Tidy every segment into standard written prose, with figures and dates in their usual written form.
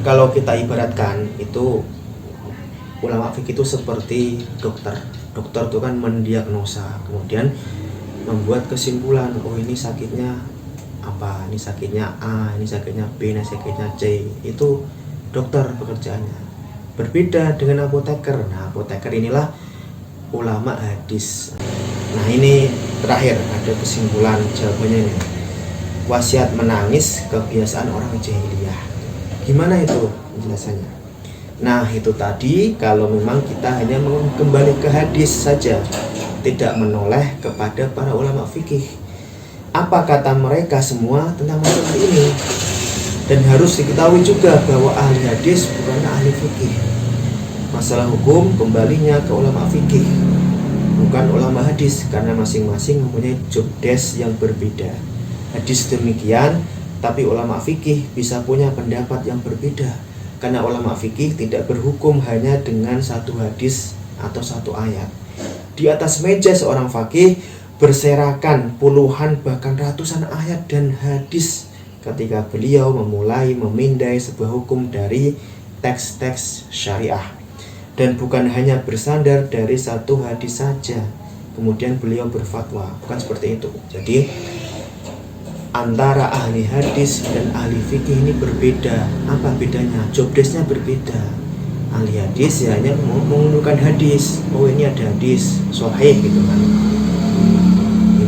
Kalau kita ibaratkan itu, ulama fikih itu seperti dokter. Dokter itu kan mendiagnosa, kemudian membuat kesimpulan, oh ini sakitnya apa, ini sakitnya A, ini sakitnya B, ini sakitnya C. Itu dokter pekerjaannya. Berbeda dengan apoteker. Nah, apoteker inilah ulama hadis. Nah, ini terakhir ada kesimpulan jawabannya ini. Wasiat menangis kebiasaan orang jahiliyah. Gimana itu penjelasannya? Nah, itu tadi kalau memang kita hanya kembali ke hadis saja, tidak menoleh kepada para ulama fikih. Apa kata mereka semua tentang masalah ini? Dan harus diketahui juga bahwa ahli hadis bukanlah ahli fikih. Masalah hukum kembalinya ke ulama fikih, bukan ulama hadis, karena masing-masing mempunyai job desk yang berbeda. Hadis demikian, tapi ulama fikih bisa punya pendapat yang berbeda, karena ulama fikih tidak berhukum hanya dengan satu hadis atau satu ayat. Di atas meja seorang fakih berserakan puluhan bahkan ratusan ayat dan hadis ketika beliau memulai memindai sebuah hukum dari teks-teks syariah, dan bukan hanya bersandar dari satu hadis saja kemudian beliau berfatwa, bukan seperti itu. Jadi antara ahli hadis dan ahli fikih ini berbeda. Apa bedanya? Job desk-nya berbeda. Ahli hadis ya hanya mengunduhkan hadis, oh ini ada hadis sahih gitu kan,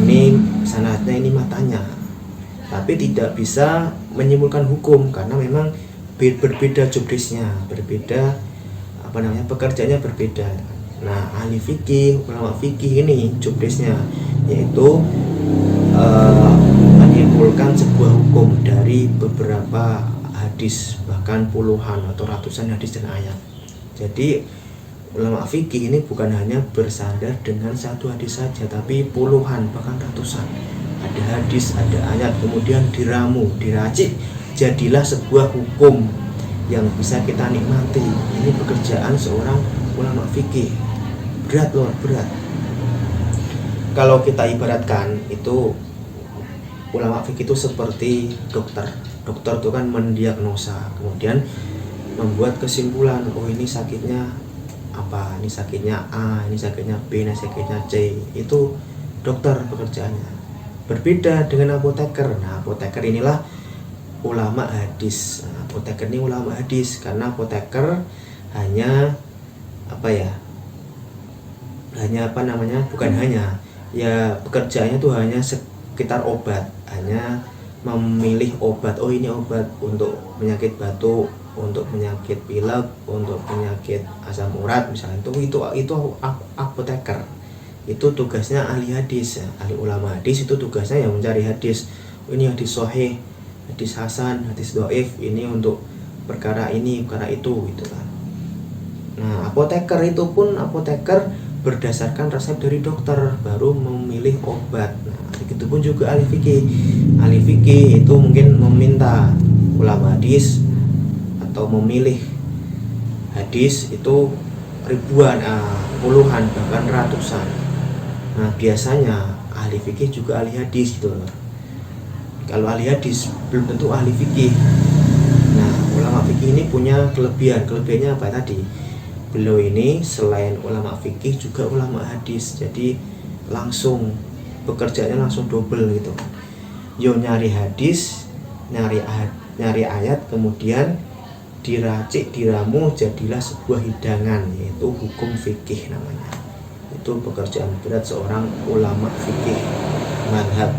ini sanadnya, ini matanya, tapi tidak bisa menyimpulkan hukum karena memang berbeda job desk-nya, berbeda pekerjaannya berbeda. Nah, ahli fikih, ulama fikih ini job desk-nya yaitu menyimpulkan sebuah hukum dari beberapa hadis, bahkan puluhan atau ratusan hadis dan ayat. Jadi ulama fikih ini bukan hanya bersandar dengan satu hadis saja, tapi puluhan bahkan ratusan. Ada hadis, ada ayat, kemudian diramu, diracik, jadilah sebuah hukum yang bisa kita nikmati. Ini pekerjaan seorang ulama fikih. Berat loh, berat. Kalau kita ibaratkan itu, ulama fikih itu seperti dokter. Dokter itu kan mendiagnosa, kemudian membuat kesimpulan, oh ini sakitnya apa, ini sakitnya A, ini sakitnya B, ini sakitnya C. Itu dokter pekerjaannya. Berbeda dengan apoteker. Nah, apoteker inilah ulama hadis. Nah, apoteker ini ulama hadis karena apoteker hanya bukan hanya, ya pekerjaannya tuh hanya sekitar obat, hanya memilih obat. Oh ini obat untuk penyakit batuk, untuk penyakit pilek, untuk penyakit asam urat misalnya. Itu apoteker. Itu tugasnya ahli hadis. Ahli ulama hadis itu tugasnya yang mencari hadis. Ini hadis sahih, hadis hasan, hadis dhaif, ini untuk perkara ini, perkara itu gitu kan. Nah, apoteker itu pun berdasarkan resep dari dokter baru memilih obat. Nah, begitu pun juga ahli fikih. Ahli fikih itu mungkin meminta ulama hadis atau memilih hadis itu ribuan, puluhan bahkan ratusan. Nah, biasanya ahli fikih juga ahli hadis gitu loh. Kalau ahli hadis belum tentu ahli fikih. Nah, ulama fikih ini punya kelebihannya apa tadi? Beliau ini selain ulama fikih juga ulama hadis, jadi langsung pekerjaannya langsung double gitu. Yo nyari hadis, nyari ayat, kemudian diracik, diramu, jadilah sebuah hidangan, yaitu hukum fikih namanya. Itu pekerjaan berat seorang ulama fikih madhab.